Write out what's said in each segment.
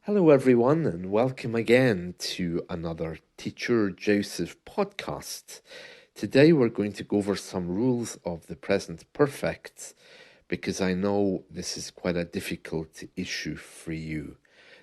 Hello, everyone, and welcome again to another Teacher Joseph podcast. Today, we're going to go over some rules of the present perfect because I know this is quite a difficult issue for you.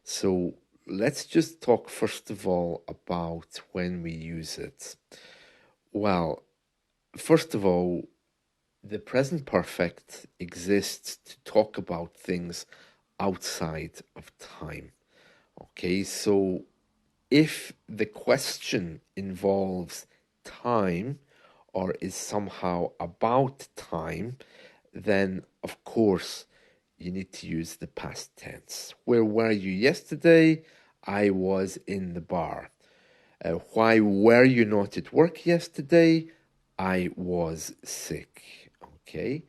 So, let's just talk first of all about when we use it. Well, first of all, the present perfect exists to talk about things outside of time. Okay, so if the question involves time or is somehow about time, then of course you need to use the past tense. Where were you yesterday? I was in the bar. Why were you not at work yesterday? I was sick. Okay.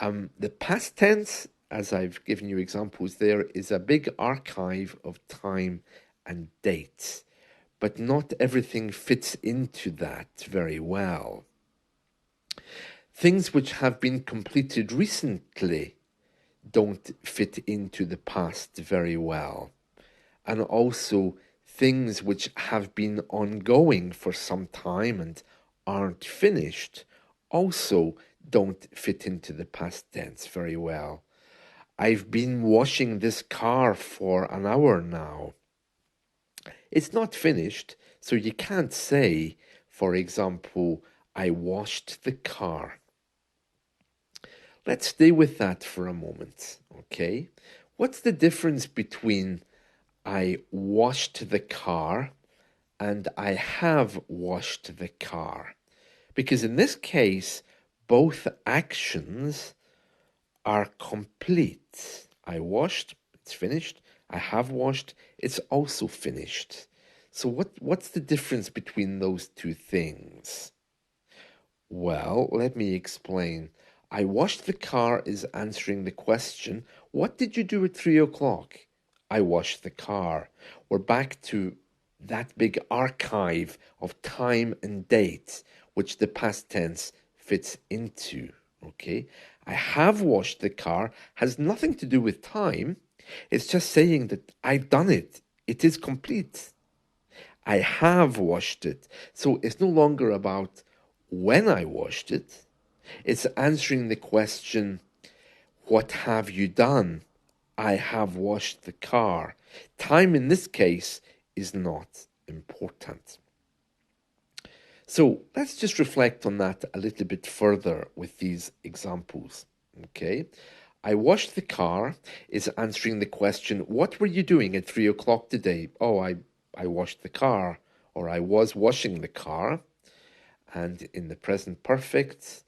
The past tense, as I've given you examples there, is a big archive of time and dates, but not everything fits into that very well. Things which have been completed recently don't fit into the past very well. And also, things which have been ongoing for some time and aren't finished also don't fit into the past tense very well. I've been washing this car for an hour now. It's not finished, so you can't say, for example, I washed the car. Let's stay with that for a moment, okay? What's the difference between I washed the car and I have washed the car? Because in this case, both actions are complete. I washed, it's finished. I have washed, it's also finished. So what's the difference between those two things? Well, let me explain. I washed the car is answering the question, what did you do at 3 o'clock? I washed the car. We're back to that big archive of time and date, which the past tense fits into. Okay? I have washed the car has nothing to do with time. It's just saying that I've done it. It is complete. I have washed it. So it's no longer about when I washed it. It's answering the question, what have you done? I have washed the car. Time in this case is not important. So let's just reflect on that a little bit further with these examples. Okay. I washed the car is answering the question, what were you doing at 3 o'clock today? Oh, I washed the car, or I was washing the car. And in the present perfect,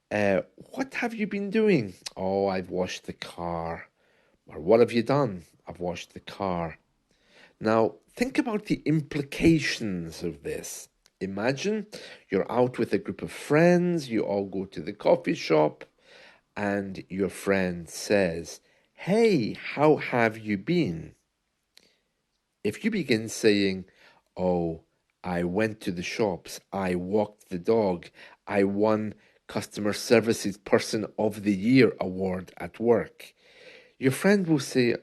what have you been doing? Oh, I've washed the car. Or what have you done? I've washed the car. Now, think about the implications of this. Imagine you're out with a group of friends, you all go to the coffee shop, and your friend says, hey, how have you been? If you begin saying, oh, I went to the shops, I walked the dog, I won Customer Services Person of the Year award at work, your friend will say,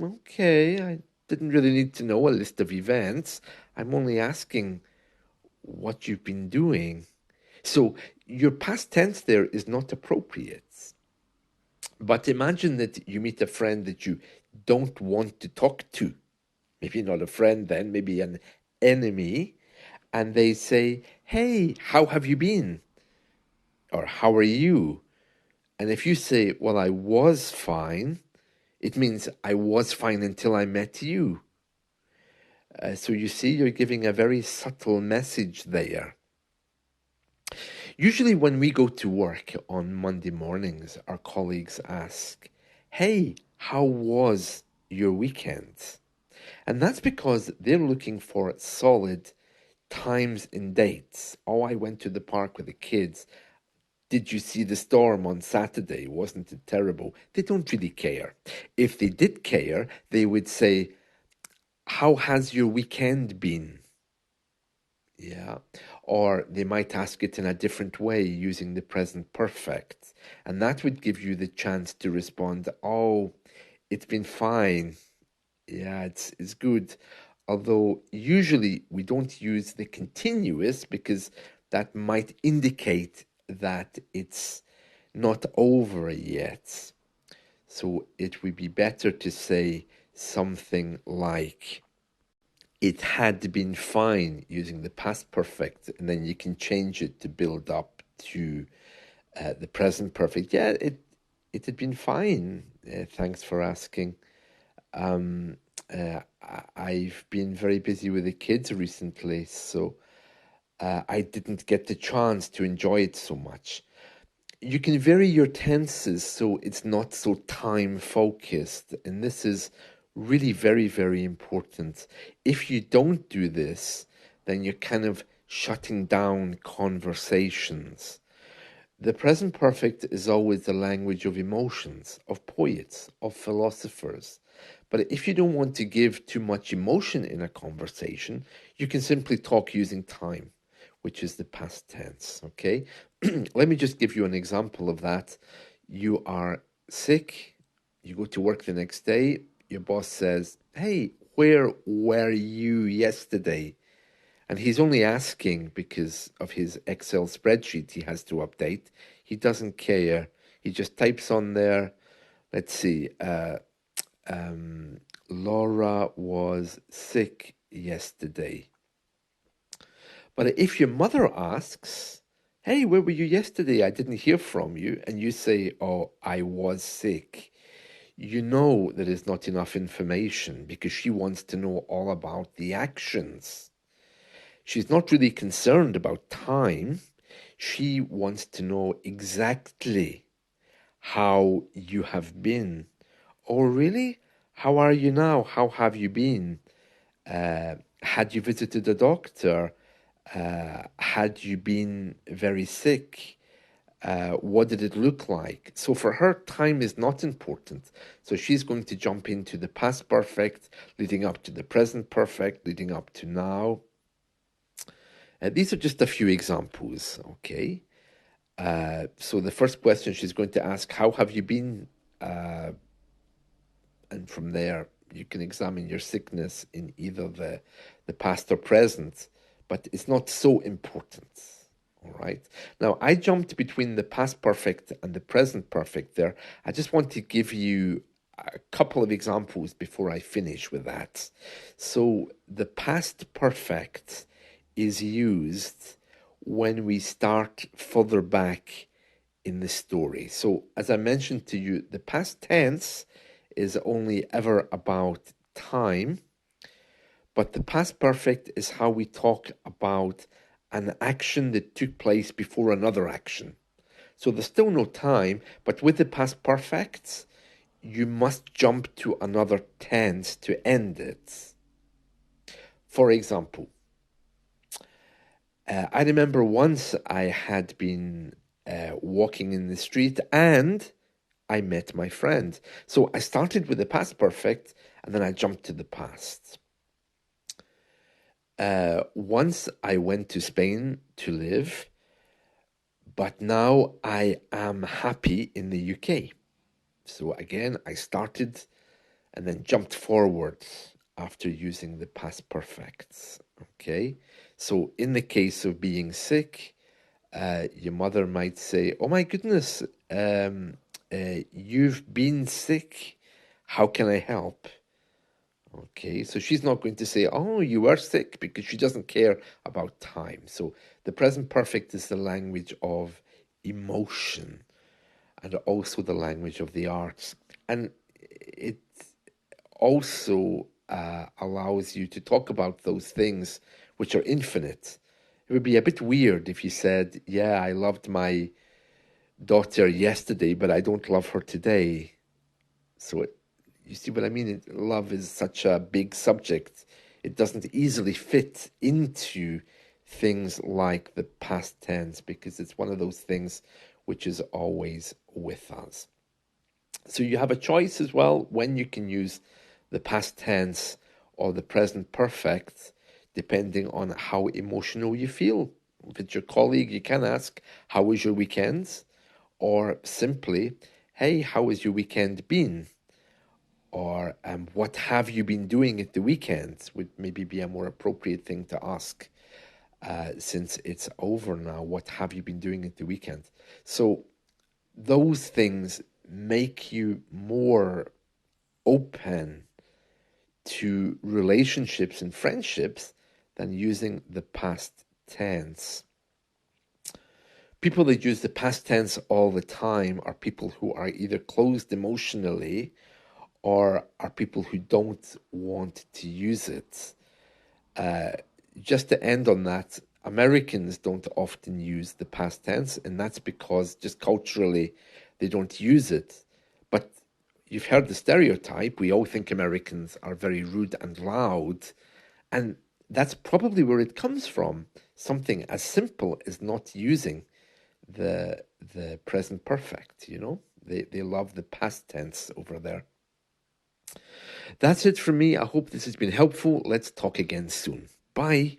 okay, I didn't really need to know a list of events. I'm only asking what you've been doing. So your past tense there is not appropriate. But imagine that you meet a friend that you don't want to talk to. Maybe not a friend then, maybe an enemy. And they say, hey, how have you been? Or how are you? And if you say, well, I was fine, it means I was fine until I met you. So you see, you're giving a very subtle message there. Usually when we go to work on Monday mornings, our colleagues ask, hey, how was your weekend? And that's because they're looking for solid times and dates. Oh, I went to the park with the kids. Did you see the storm on Saturday? Wasn't it terrible? They don't really care. If they did care, they would say, how has your weekend been? Yeah. Or they might ask it in a different way using the present perfect. And that would give you the chance to respond, oh, it's been fine. Yeah, it's good. Although usually we don't use the continuous because that might indicate that it's not over yet. So it would be better to say something like, it had been fine, using the past perfect, and then you can change it to build up to the present perfect. Yeah, it had been fine. Thanks for asking. Um, I've been very busy with the kids recently, so I didn't get the chance to enjoy it so much. You can vary your tenses so it's not so time focused, and this is really very, very important. If you don't do this, then you're kind of shutting down conversations. The present perfect is always the language of emotions, of poets, of philosophers. But if you don't want to give too much emotion in a conversation, you can simply talk using time, which is the past tense. Okay? Let me just give you an example of that. You are sick, you go to work the next day, your boss says, "Hey, where were you yesterday?" And he's only asking because of his Excel spreadsheet he has to update. He doesn't care. He just types on there, let's see, Laura was sick yesterday. But if your mother asks, "Hey, where were you yesterday? I didn't hear from you," and you say, "Oh, I was sick," you know there is not enough information because she wants to know all about the actions. She's not really concerned about time. She wants to know exactly how you have been. Oh, really? How are you now? How have you been? Had you visited a doctor? Had you been very sick? What did it look like? So for her, time is not important. So she's going to jump into the past perfect, leading up to the present perfect, leading up to now. These are just a few examples, okay? So the first question she's going to ask, "How have you been?" And from there, you can examine your sickness in either the past or present, but it's not so important. All right. Now, I jumped between the past perfect and the present perfect there. I just want to give you a couple of examples before I finish with that. So, the past perfect is used when we start further back in the story. So, as I mentioned to you, the past tense is only ever about time, but the past perfect is how we talk about an action that took place before another action. So there's still no time, but with the past perfects, you must jump to another tense to end it. For example, I remember once I had been walking in the street and I met my friend. So I started with the past perfect and then I jumped to the past. Once I went to Spain to live, but now I am happy in the UK. So again, I started and then jumped forward after using the past perfects. Okay. So in the case of being sick, your mother might say, "Oh my goodness, you've been sick. How can I help?" Okay, so she's not going to say, "Oh, you are sick," because she doesn't care about time. So the present perfect is the language of emotion and also the language of the arts. And it also allows you to talk about those things which are infinite. It would be a bit weird if you said, "Yeah, I loved my daughter yesterday, but I don't love her today." So you see what I mean? Love is such a big subject. It doesn't easily fit into things like the past tense because it's one of those things which is always with us. So you have a choice as well when you can use the past tense or the present perfect, depending on how emotional you feel. If it's your colleague, you can ask, "How was your weekend?" Or simply, "Hey, how has your weekend been?" or what have you been doing at the weekend would maybe be a more appropriate thing to ask since it's over now. What have you been doing at the weekend? So those things make you more open to relationships and friendships than using the past tense. People that use the past tense all the time are people who are either closed emotionally or are people who don't want to use it. Uh, just to end on that, Americans don't often use the past tense, and that's because just culturally they don't use it. But you've heard the stereotype. We all think Americans are very rude and loud, and that's probably where it comes from. Something as simple as not using the present perfect, you know? They love the past tense over there. That's it from me. I hope this has been helpful. Let's talk again soon. Bye.